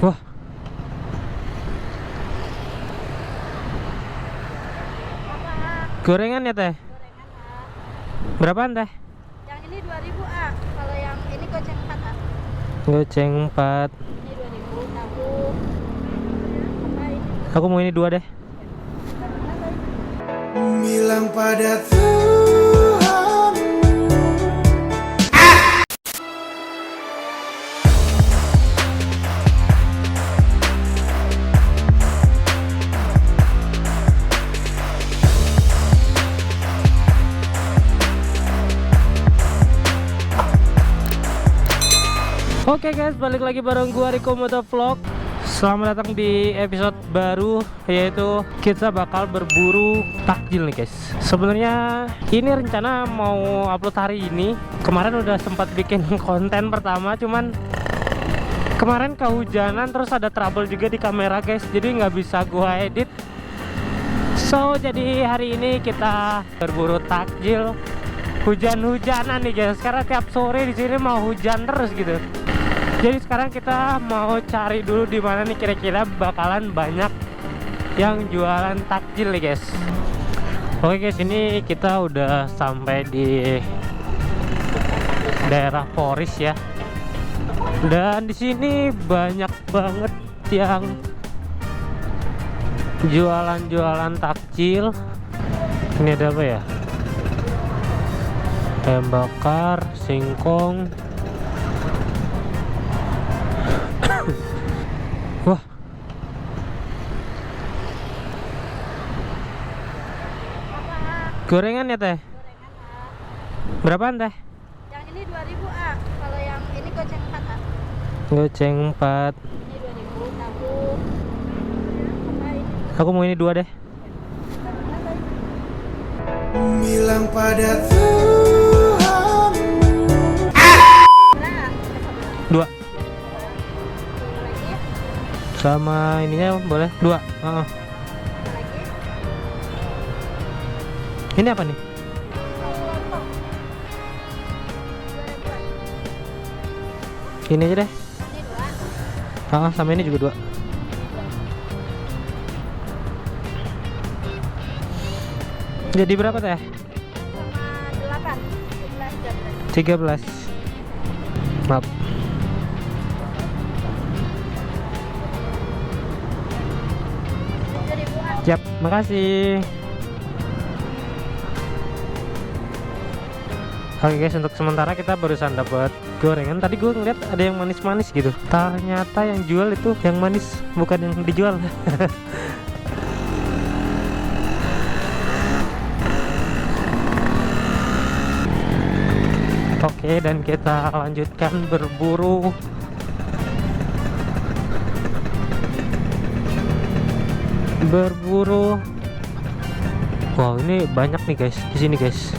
Wah, gorengan ya teh? Gorengan Berapaan teh? yang ini 2000 kalau yang ini goceng 4 Goceng 4. ini 2000 tahu apa ini Aku mau ini 2 deh. Bilang pada Tuhan. Oke guys, balik lagi bareng gua Riko Motovlog. Selamat datang di episode baru, yaitu kita bakal berburu takjil nih guys. Sebenarnya ini rencana mau upload hari ini. Kemarin udah sempat bikin konten pertama, cuman kemarin kehujanan, terus ada trouble juga di kamera guys, jadi nggak bisa gua edit. So jadi hari ini kita berburu takjil hujan-hujanan nih guys, karena tiap sore di sini mau hujan terus gitu. Jadi sekarang kita mau cari dulu di mana nih kira-kira bakalan banyak yang jualan takjil nih guys. Oke guys, ini kita udah sampai di daerah Poris ya. Dan di sini banyak banget yang jualan-jualan takjil. Ini ada apa ya? Ayam bakar, singkong. Wah, gorengan ya teh? gorengan Berapaan teh? yang ini 2000 kalau yang ini goceng 4 Goceng 4. ini 2000 tahu apa ini Aku mau ini 2 deh. Bilang pada Tuhan. nah 2 lagi sama ininya boleh 2. lagi Ini apa nih? lontong 2000 Ini aja deh. ini 2 Sama ini juga 2. Jadi berapa teh? sama 8 11 13. Maaf. Siap, makasih. Oke guys, untuk sementara kita barusan dapat gorengan. Tadi gue ngeliat ada yang manis-manis gitu. Ternyata yang jual itu yang manis, bukan yang dijual. Oke, dan kita lanjutkan berburu. Wow, ini banyak nih guys di sini guys.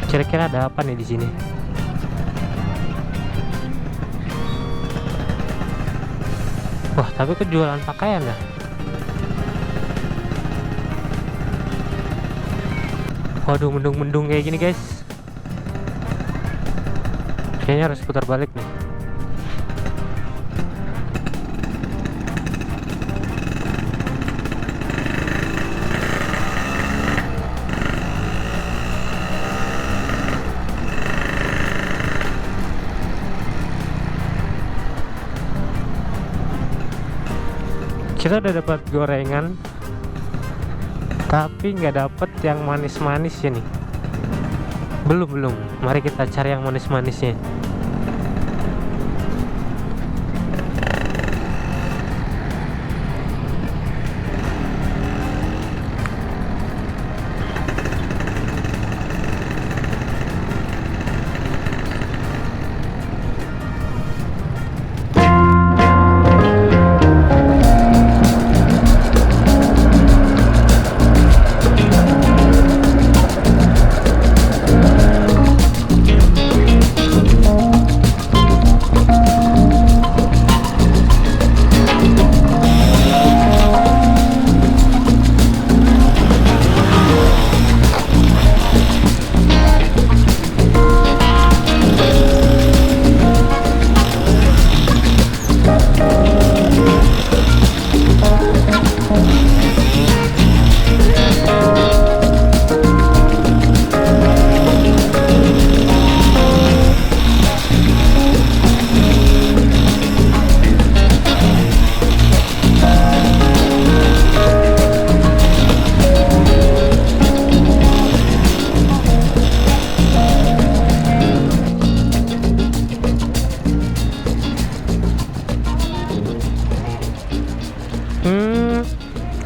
Kira-kira ada apa nih di sini? Wah, tapi kejualan pakaian ya. Waduh, mendung-mendung kayak gini guys. Kayaknya harus putar balik nih. Kita udah dapat gorengan, tapi nggak dapet yang manis-manis ya nih. Belum. Mari kita cari yang manis-manisnya.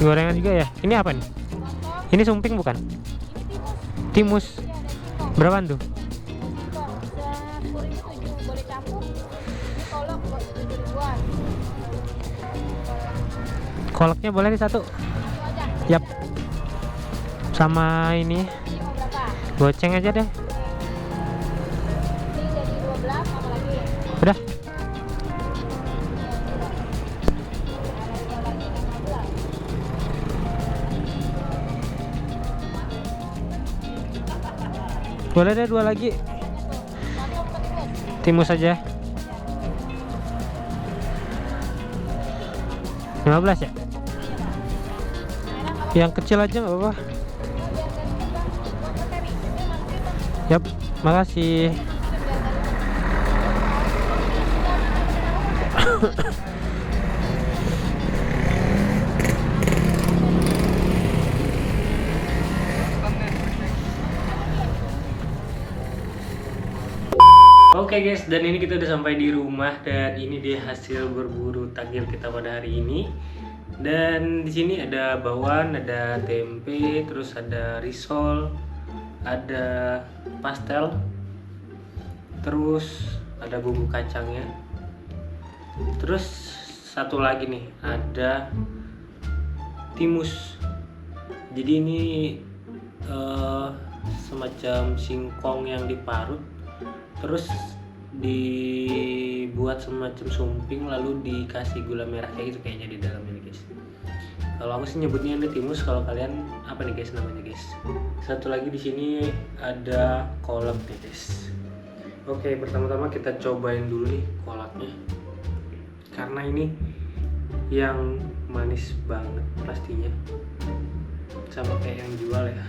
Gorengan juga ya. Ini apa nih? lontong, Ini sumping bukan? ini Timus. timus. Iya, ada timus. Berapaan tuh? Bisa 10.007 boleh campur. Ini kolak buat 7 ribuan. Kolaknya boleh nih satu. Itu aja. Yap. Sama ini Ini mau berapa? goceng aja deh. Ini jadi 12 sama lagi. Udah. Boleh deh 2 lagi. Lontong ke timus. Timus aja. 15 ya? Yang kecil aja nggak apa-apa. Yap, makasih. Oke guys, dan ini kita udah sampai di rumah dan ini dia hasil berburu takjil kita pada hari ini. Dan di sini ada bakwan, ada tempe, terus ada risol, ada pastel, terus ada bumbu kacangnya. Terus satu lagi nih, ada timus. Jadi ini semacam singkong yang diparut, terus dibuat semacam sumping lalu dikasih gula merah kayak gitu kayaknya di dalam ini guys. Kalau aku sih nyebutnya ini timus, kalau kalian apa nih guys namanya guys? Satu lagi di sini ada kolak nih guys. Oke, pertama-tama kita cobain dulu nih kolaknya. Karena ini yang manis banget pastinya. Sama kayak yang jual ya.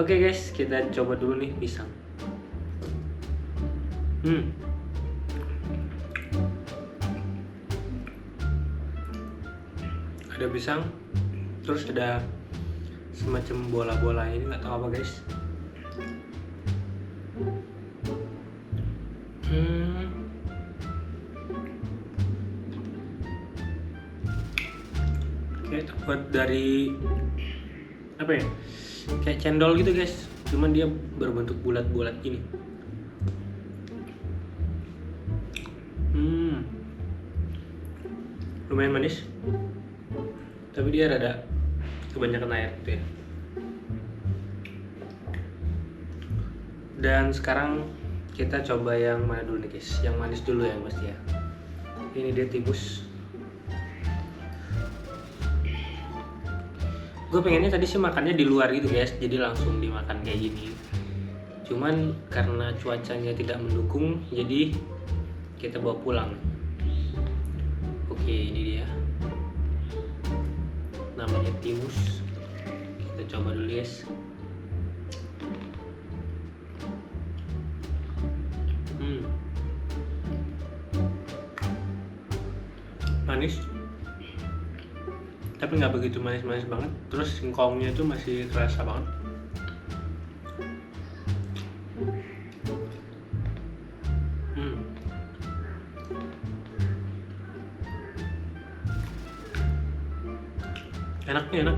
Oke guys, kita coba dulu nih pisang. Ada pisang, terus ada semacam bola-bola ini nggak tahu apa guys. Kayak terbuat dari apa ya? Kayak cendol gitu guys, cuman dia berbentuk bulat-bulat gini. Lumayan manis, tapi dia rada kebanyakan air gitu ya. Dan sekarang kita coba yang mana dulu nih guys? Yang manis dulu yang pasti ya. Ini dia timus. Gue pengennya tadi sih makannya di luar gitu guys, jadi langsung dimakan kayak gini. Cuman karena cuacanya tidak mendukung, jadi kita bawa pulang. Oke, ini dia. Namanya timus. Kita coba dulu guys. Manis, tapi nggak begitu manis-manis banget. Terus singkongnya itu masih terasa banget. Enaknya enak.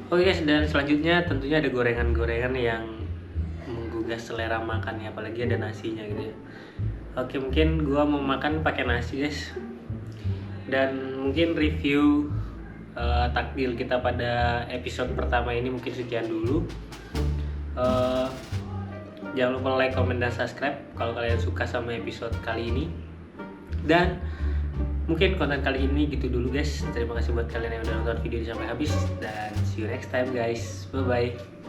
Oke guys, dan selanjutnya tentunya ada gorengan-gorengan yang menggugah selera makannya, apalagi ada nasinya gitu ya. Oke, mungkin gua mau makan pakai nasi guys. Dan mungkin review takjil kita pada episode pertama ini mungkin sekian dulu. Jangan lupa like, comment, dan subscribe kalau kalian suka sama episode kali ini. Dan mungkin konten kali ini gitu dulu guys. Terima kasih buat kalian yang udah nonton video ini sampai habis, dan see you next time guys. Bye bye.